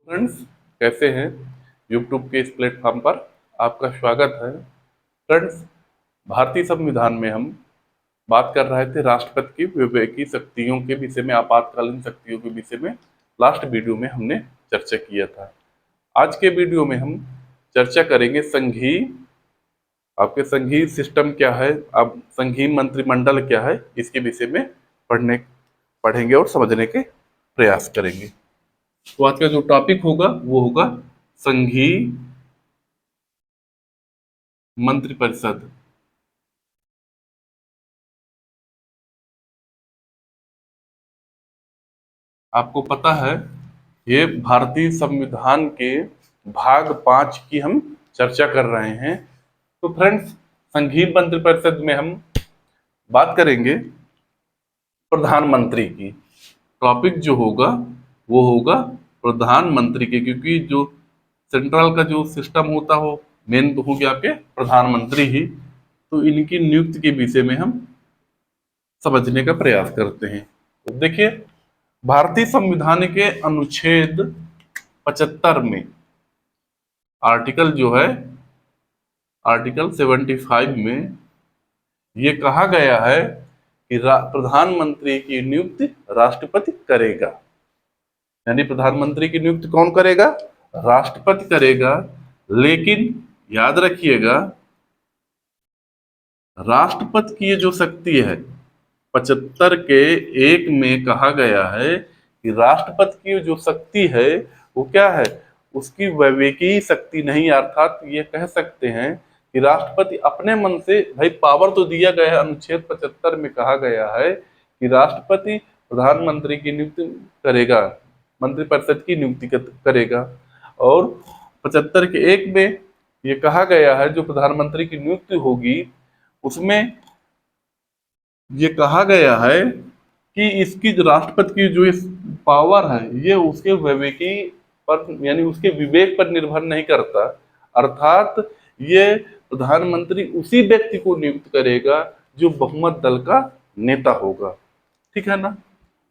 Friends, कैसे हैं? YouTube के इस प्लेटफॉर्म पर आपका स्वागत है। फ्रेंड्स, भारतीय संविधान में हम बात कर रहे थे राष्ट्रपति की विवेकी शक्तियों के विषय में, आपातकालीन शक्तियों के विषय में। लास्ट वीडियो में हमने चर्चा किया था। आज के वीडियो में हम चर्चा करेंगे संघीय, आपके संघीय सिस्टम क्या है, अब संघीय मंत्रिमंडल क्या है, इसके विषय में पढ़ेंगे और समझने के प्रयास करेंगे। तो आज का जो टॉपिक होगा वो होगा संघीय मंत्रिपरिषद। आपको पता है, ये भारतीय संविधान के भाग 5 की हम चर्चा कर रहे हैं। तो फ्रेंड्स, संघीय मंत्रिपरिषद में हम बात करेंगे प्रधानमंत्री की। टॉपिक जो होगा वो होगा प्रधानमंत्री के, क्योंकि जो सेंट्रल का जो सिस्टम होता हो मेन तो हो गया आपके प्रधानमंत्री ही। तो इनकी नियुक्ति के विषय में हम समझने का प्रयास करते हैं। तो देखिए, भारतीय संविधान के अनुच्छेद 75 में आर्टिकल जो है, आर्टिकल 75 में ये कहा गया है कि प्रधानमंत्री की नियुक्ति राष्ट्रपति करेगा। यानी प्रधानमंत्री की नियुक्ति कौन करेगा? राष्ट्रपति करेगा। लेकिन याद रखिएगा, राष्ट्रपति की ये जो शक्ति है 75 के 1 में कहा गया है कि राष्ट्रपति की जो शक्ति है वो क्या है? उसकी विवेकी शक्ति नहीं। अर्थात ये कह सकते हैं कि राष्ट्रपति अपने मन से, भाई पावर तो दिया गया है, अनुच्छेद 75 में कहा गया है कि राष्ट्रपति प्रधानमंत्री की नियुक्ति करेगा, मंत्रिपरिषद की नियुक्ति करेगा। और 75 के 1 में ये कहा गया है जो प्रधानमंत्री की नियुक्ति होगी उसमें ये कहा गया है कि इसकी जो राष्ट्रपति की जो पावर है ये उसके विवेकी पर, यानी उसके विवेक पर निर्भर नहीं करता। अर्थात ये प्रधानमंत्री उसी व्यक्ति को नियुक्त करेगा जो बहुमत दल का नेता होगा। ठीक है ना?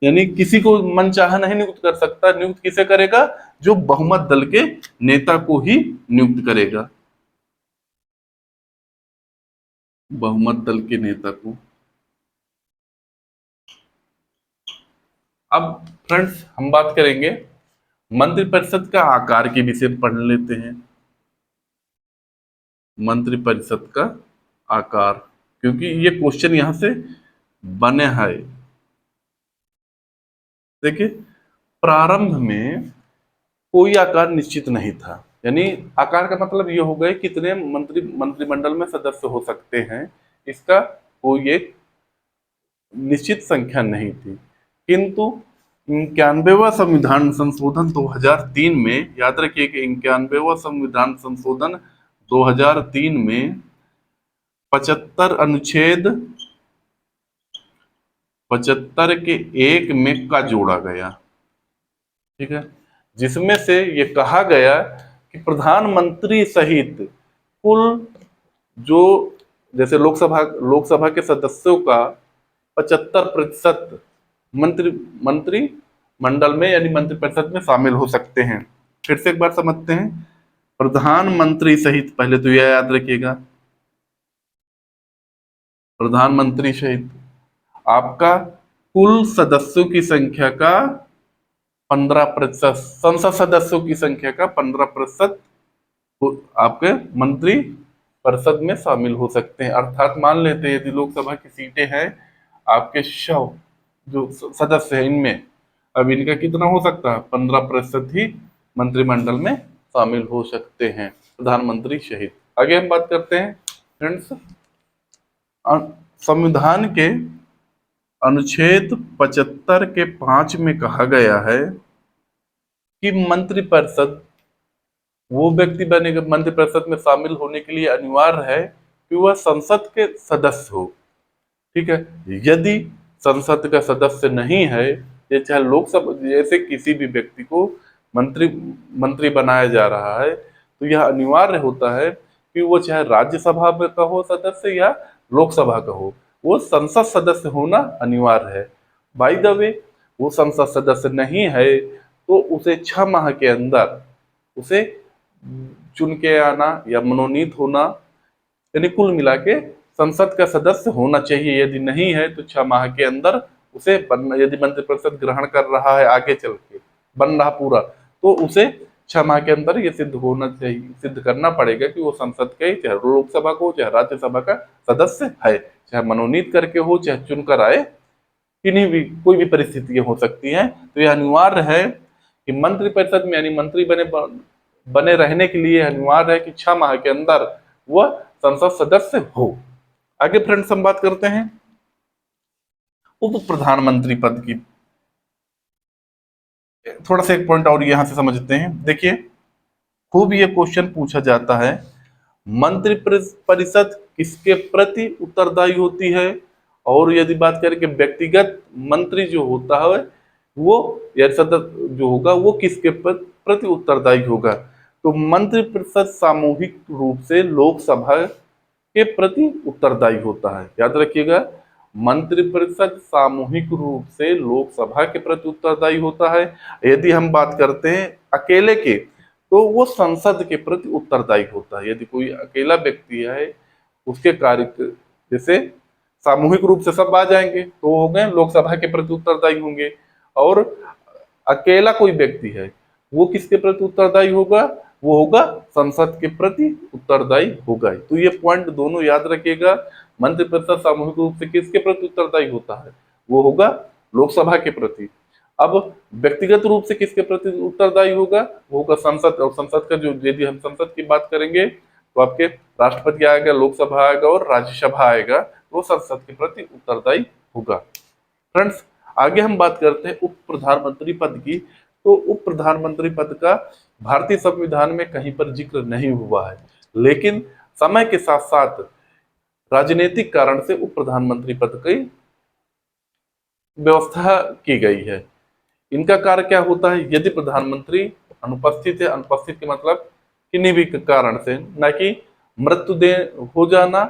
यानी किसी को मनचाहा नहीं नियुक्त कर सकता। नियुक्त किसे करेगा? जो बहुमत दल के नेता को ही नियुक्त करेगा, बहुमत दल के नेता को। अब फ्रेंड्स, हम बात करेंगे मंत्रिपरिषद का आकार के विषय पढ़ लेते हैं। मंत्रिपरिषद का आकार, क्योंकि ये क्वेश्चन यहां से बने हैं। देखिए, प्रारंभ में कोई आकार निश्चित नहीं था। यानी आकार का मतलब ये हो गया कितने मंत्रिमंडल में सदस्य हो सकते हैं, इसका कोई एक निश्चित संख्या नहीं थी। किंतु 91वां संविधान संशोधन 2003 में, याद रखिए कि 91वां संविधान संशोधन 2003 में 75 अनुच्छेद 75 के 1 में का जोड़ा गया। ठीक है, जिसमें से ये कहा गया कि प्रधानमंत्री सहित कुल जो, जैसे लोकसभा के सदस्यों का 75% मंत्रिमंडल में यानी मंत्रिपरिषद में शामिल हो सकते हैं। फिर से एक बार समझते हैं, प्रधानमंत्री सहित, पहले तो यह याद रखिएगा, प्रधानमंत्री सहित आपका कुल सदस्यों की संख्या का 15%, संसद सदस्यों की संख्या का 15% आपके मंत्री परिषद में शामिल हो सकते हैं। अर्थात मान लेते हैं यदि लोकसभा की सीटें हैं आपके 100 जो सदस्य हैं, इनमें अब इनका कितना हो सकता है? 15% ही मंत्रिमंडल में शामिल हो सकते हैं, प्रधानमंत्री सहित। आगे हम बात करते हैं फ्रेंड्स, संविधान के अनुच्छेद 75 के 5 में कहा गया है कि मंत्रिपरिषद, वो व्यक्ति बनेगा मंत्रिपरिषद में शामिल होने के लिए अनिवार्य है कि वह संसद के सदस्य हो। ठीक है, यदि संसद का सदस्य नहीं है, ये चाहे लोकसभा, जैसे किसी भी व्यक्ति को मंत्री बनाया जा रहा है, तो यह अनिवार्य होता है कि वो चाहे राज्यसभा का हो सदस्य या लोकसभा का हो, वो संसद सदस्य होना अनिवार्य है। बाय द वे, वो संसद सदस्य नहीं है तो उसे 6 माह के अंदर उसे चुन के आना या मनोनीत होना, यानी कुल मिला के संसद का सदस्य होना चाहिए। यदि नहीं है तो 6 माह के अंदर उसे बनना, यदि मंत्रिपरिषद ग्रहण कर रहा है आगे चल के बन रहा पूरा, तो उसे 6 माह के अंदर ये सिद्ध होना चाहिए, सिद्ध करना पड़ेगा कि वो संसद के, चाहे लोकसभा को चाहे राज्यसभा का सदस्य है, चाहे मनोनीत करके हो चाहे चुनकर आए, किन्हीं भी कोई भी परिस्थितियां हो सकती हैं। तो यह अनिवार्य है कि मंत्रिपरिषद में, यानी मंत्री बने रहने के लिए अनिवार्य है कि 6 माह के अंदर वह संसद सदस्य हो। आगे फ्रेंड्स हम बात करते हैं उप प्रधानमंत्री पद की। थोड़ा सा एक पॉइंट और यहां से समझते हैं। देखिए, खूब ये क्वेश्चन पूछा जाता है, मंत्रि परिषद किसके प्रति उत्तरदायी होती है, और यदि बात करें कि व्यक्तिगत मंत्री जो होता है वो या सदस्य जो होगा वो किसके प्रति उत्तरदायी होगा। तो मंत्रिपरिषद सामूहिक रूप से लोकसभा के प्रति उत्तरदायी होता है। याद रखिएगा, मंत्रिपरिषद सामूहिक रूप से लोकसभा के प्रति उत्तरदायी होता है। यदि हम बात करते हैं अकेले के, तो वो संसद के प्रति उत्तरदायी होता है। यदि कोई अकेला व्यक्ति है, उसके कार्य, जैसे सामूहिक रूप से सब आ जाएंगे तो हो गए लोकसभा के प्रति उत्तरदायी होंगे, और अकेला कोई व्यक्ति है वो किसके प्रति उत्तरदायी होगा, वो होगा संसद के प्रति उत्तरदायी होगा। तो ये पॉइंट दोनों याद रखिएगा, मंत्रिपरिषद सामूहिक रूप से किसके प्रति उत्तरदायी होता है, वो होगा लोकसभा के प्रति। अब व्यक्तिगत रूप से किसके प्रति उत्तरदायी होगा, वो होगा संसद। और संसद का जो, यदि हम संसद की बात करेंगे तो आपके राष्ट्रपति आएगा, लोकसभा आएगा और राज्यसभा आएगा, वो संसद के प्रति उत्तरदायी होगा। फ्रेंड्स, आगे हम बात करते हैं उप प्रधानमंत्री पद की। तो उप प्रधानमंत्री पद का भारतीय संविधान में कहीं पर जिक्र नहीं हुआ है, लेकिन समय के साथ साथ राजनीतिक कारण से उप प्रधानमंत्री पद की व्यवस्था की गई है। इनका कार्य क्या होता है, यदि प्रधानमंत्री अनुपस्थित है, अनुपस्थित के मतलब किन्हीं भी कारण से, न कि मृत्यु दे हो जाना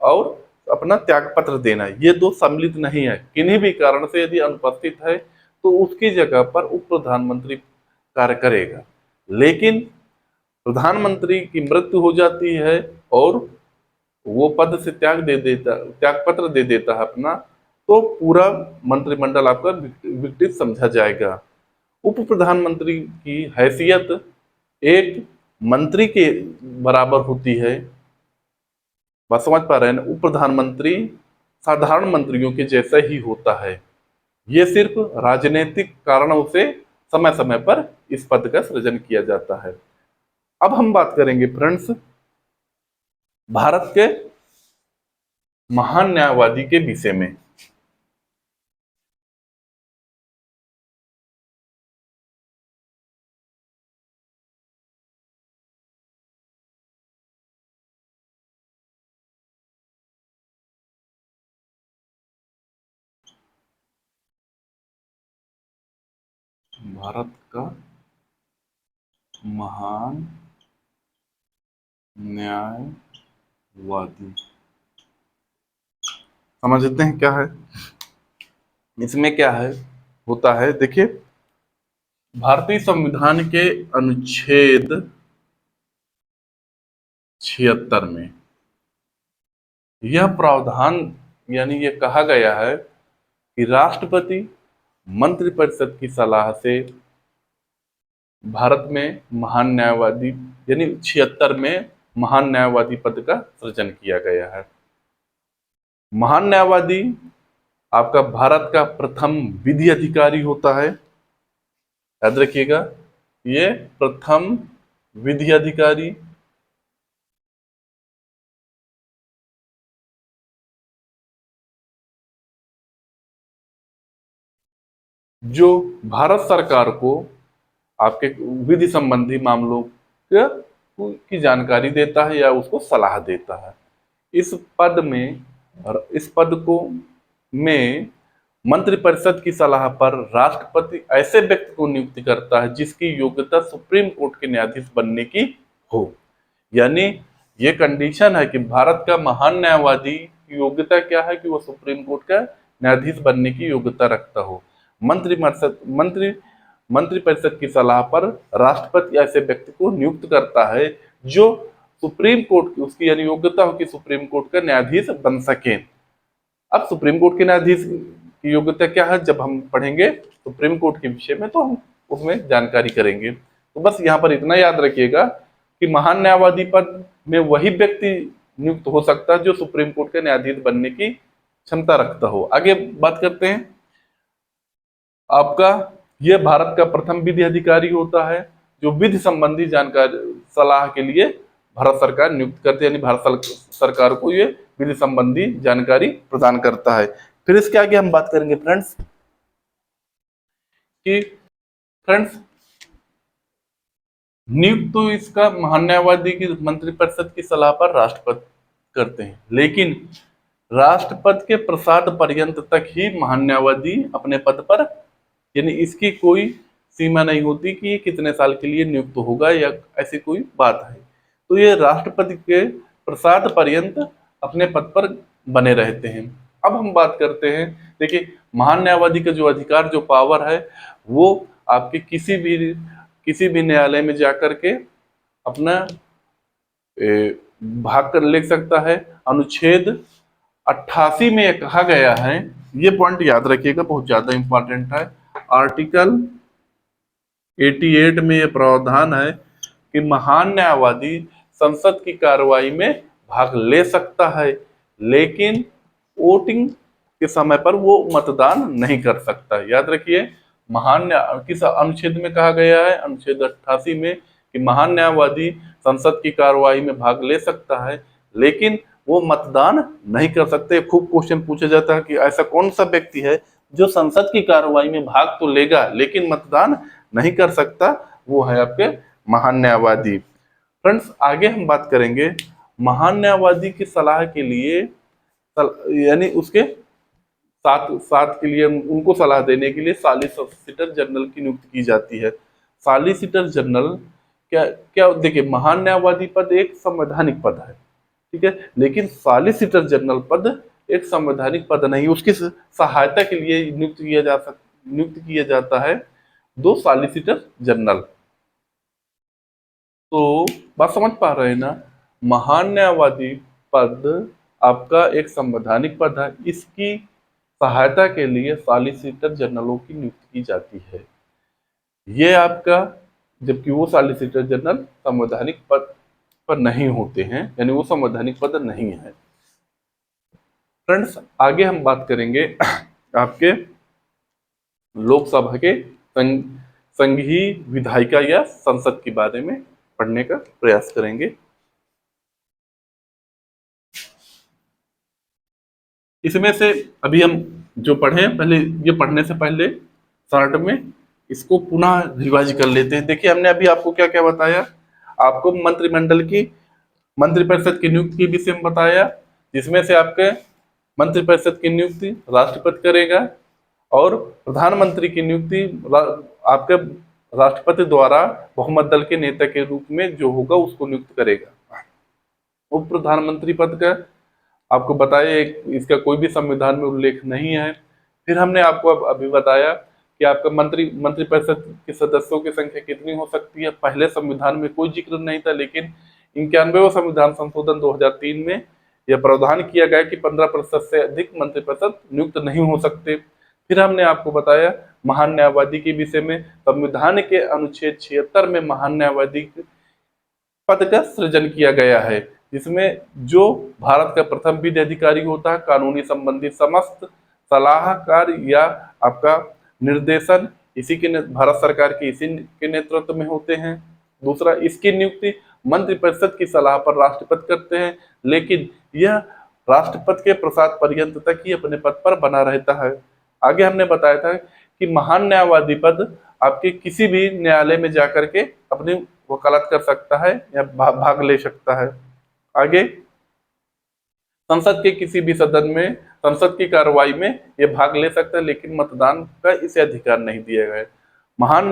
और अपना त्याग पत्र देना, ये दो सम्मिलित नहीं है, किन्हीं भी कारण से यदि अनुपस्थित है तो उसकी जगह पर उप प्रधानमंत्री कार्य करेगा। लेकिन प्रधानमंत्री की मृत्यु हो जाती है और वो पद से त्याग पत्र दे देता है अपना, तो पूरा मंत्रिमंडल आपका विघटित समझा जाएगा। उप प्रधानमंत्री की हैसियत एक मंत्री के बराबर होती है। बात समझ पा रहे हैं ना, उप प्रधानमंत्री साधारण मंत्रियों के जैसा ही होता है। ये सिर्फ राजनीतिक कारणों से समय समय पर इस पद का सृजन किया जाता है। अब हम बात करेंगे फ्रेंड्स भारत के महान न्यायवादी के विषय में। भारत का महान न्यायवादी समझते हैं क्या है, इसमें क्या है होता है। देखिए, भारतीय संविधान के अनुच्छेद 76 में यह प्रावधान, यानी ये कहा गया है कि राष्ट्रपति मंत्रिपरिषद की सलाह से भारत में महान न्यायवादी, यानी 76 में महान न्यायवादी पद का सृजन किया गया है। महान न्यायवादी आपका भारत का प्रथम विधि अधिकारी होता है। याद रखिएगा, ये प्रथम विधि अधिकारी जो भारत सरकार को आपके विधि संबंधी मामलों की जानकारी देता है या उसको सलाह देता है। इस पद में, इस पद को में मंत्रिपरिषद की सलाह पर राष्ट्रपति ऐसे व्यक्ति को नियुक्ति करता है जिसकी योग्यता सुप्रीम कोर्ट के न्यायाधीश बनने की हो। यानी ये कंडीशन है कि भारत का महान न्यायवादी की योग्यता क्या है कि वो सुप्रीम कोर्ट का न्यायाधीश बनने की योग्यता रखता हो। मंत्रि मंत्रिपरिषद की सलाह पर राष्ट्रपति ऐसे व्यक्ति को नियुक्त करता है जो सुप्रीम कोर्ट की, उसकी यानी योग्यता हो कि सुप्रीम कोर्ट का न्यायाधीश बन सके। अब सुप्रीम कोर्ट के न्यायाधीश की योग्यता क्या है, जब हम पढ़ेंगे सुप्रीम कोर्ट के विषय में तो हम उसमें जानकारी करेंगे। तो बस यहाँ पर इतना याद रखिएगा कि महान न्यायवादी पद में वही व्यक्ति नियुक्त हो सकता है जो सुप्रीम कोर्ट के न्यायाधीश बनने की क्षमता रखता हो। आगे बात करते हैं। आपका यह भारत का प्रथम विधि अधिकारी होता है जो विधि संबंधी जानकारी सलाह के लिए भारत सरकार नियुक्त करती है, यानी भारत सरकार को ये विधि संबंधी जानकारी प्रदान करता है। फिर इसके आगे हम बात करेंगे फ्रेंड्स कि नियुक्त तो इसका महान न्यायवादी की मंत्रिपरिषद की सलाह पर राष्ट्रपति करते हैं, लेकिन राष्ट्रपति के प्रसाद पर्यंत तक ही महान न्यायवादी अपने पद पर, यानी इसकी कोई सीमा नहीं होती कि ये कितने साल के लिए नियुक्त होगा या ऐसी कोई बात है। तो ये राष्ट्रपति के प्रसाद पर्यंत अपने पद पर बने रहते हैं। अब हम बात करते हैं, देखिए महान न्यायवादी का जो अधिकार, जो पावर है, वो आपके किसी भी न्यायालय में जाकर के अपना भाग कर ले सकता है। अनुच्छेद 88 में यह कहा गया है, ये पॉइंट याद रखिएगा, बहुत ज्यादा इंपॉर्टेंट है। आर्टिकल 88 में यह प्रावधान है कि महान न्यायवादी संसद की कार्रवाई में भाग ले सकता है, लेकिन वोटिंग के समय पर वो मतदान नहीं कर सकता। याद रखिए, किस अनुच्छेद में कहा गया है, अनुच्छेद 88 में, कि महान न्यायवादी संसद की कार्रवाई में भाग ले सकता है लेकिन वो मतदान नहीं कर सकते। खूब क्वेश्चन पूछा जाता है कि ऐसा कौन सा व्यक्ति है जो संसद की कार्रवाई में भाग तो लेगा लेकिन मतदान नहीं कर सकता, वो है आपके महान न्यायवादी। फ्रेंड्स, आगे हम बात करेंगे महान न्यायवादी की सलाह के लिए, यानी उसके साथ के लिए, उनको सलाह देने के लिए सॉलिसिटर जनरल की नियुक्ति की जाती है। सॉलिसिटर जनरल क्या देखिए, महान न्यायवादी पद एक संवैधानिक पद है, ठीक है, लेकिन सॉलिसिटर जनरल पद एक संवैधानिक पद नहीं, उसकी सहायता के लिए नियुक्त किया जाता है दो सॉलिसिटर जनरल। तो बात समझ पा रहे हैं ना, महान न्यायवादी पद आपका एक संवैधानिक पद है, इसकी सहायता के लिए सॉलिसिटर जनरलों की नियुक्ति की जाती है। ये आपका, जबकि वो सॉलिसिटर जनरल संवैधानिक पद पर नहीं होते हैं, यानी वो संवैधानिक पद नहीं है। फ्रेंड्स, आगे हम बात करेंगे आपके लोकसभा के संघीय विधायिका या संसद के बारे में पढ़ने का प्रयास करेंगे। इसमें से अभी हम जो पढ़े, पहले ये पढ़ने से पहले शॉर्ट में इसको पुनः रिवाइज कर लेते हैं। देखिए, हमने अभी आपको क्या क्या बताया, आपको मंत्रिपरिषद की नियुक्ति के विषय में बताया, जिसमें से आपके मंत्रिपरिषद की नियुक्ति राष्ट्रपति करेगा और प्रधानमंत्री की नियुक्ति आपके राष्ट्रपति द्वारा बहुमत दल के नेता के रूप में जो होगा उसको नियुक्त करेगा। उप प्रधानमंत्री पद का आपको बताया, इसका कोई भी संविधान में उल्लेख नहीं है। फिर हमने आपको अभी बताया कि आपका मंत्रिपरिषद के सदस्यों की संख्या कितनी हो सकती है। पहले संविधान में कोई जिक्र नहीं था, लेकिन 91वें संविधान संशोधन 2003 में यह प्रावधान किया गया कि 15% से अधिक मंत्रिपरिषद नियुक्त नहीं हो सकते। फिर हमने आपको बताया महान न्यायवादी के विषय में, संविधान के अनुच्छेद 76 में महान न्यायवादी पद का सृजन किया गया है, जिसमें जो भारत का प्रथम विधि अधिकारी होता है, कानूनी संबंधी समस्त सलाहकार या आपका निर्देशन भारत सरकार के इसी के नेतृत्व में होते हैं। दूसरा, इसकी नियुक्ति मंत्रिपरिषद की सलाह पर राष्ट्रपति करते हैं, लेकिन यह राष्ट्रपति के प्रसाद पर्यंत तक ही अपने पद पर बना रहता है। आगे हमने बताया था कि महान न्यायवादी पद आपके किसी भी न्यायालय में जाकर के अपनी वकालत कर सकता है या भाग ले सकता है। आगे, संसद के किसी भी सदन में, संसद की कार्रवाई में ये भाग ले सकता है, लेकिन मतदान का इसे अधिकार नहीं दिया गया है। महान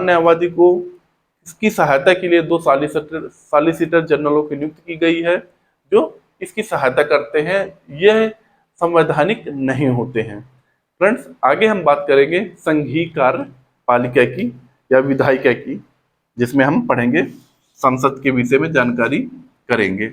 न्यायवादी को इसकी सहायता के लिए दो सॉलिसिटर जनरलों की नियुक्ति की गई है जो इसकी सहायता करते हैं। यह संवैधानिक नहीं होते हैं। फ्रेंड्स, आगे हम बात करेंगे संघीय कार्यपालिका की या विधायिका की, जिसमें हम पढ़ेंगे संसद के विषय में जानकारी करेंगे।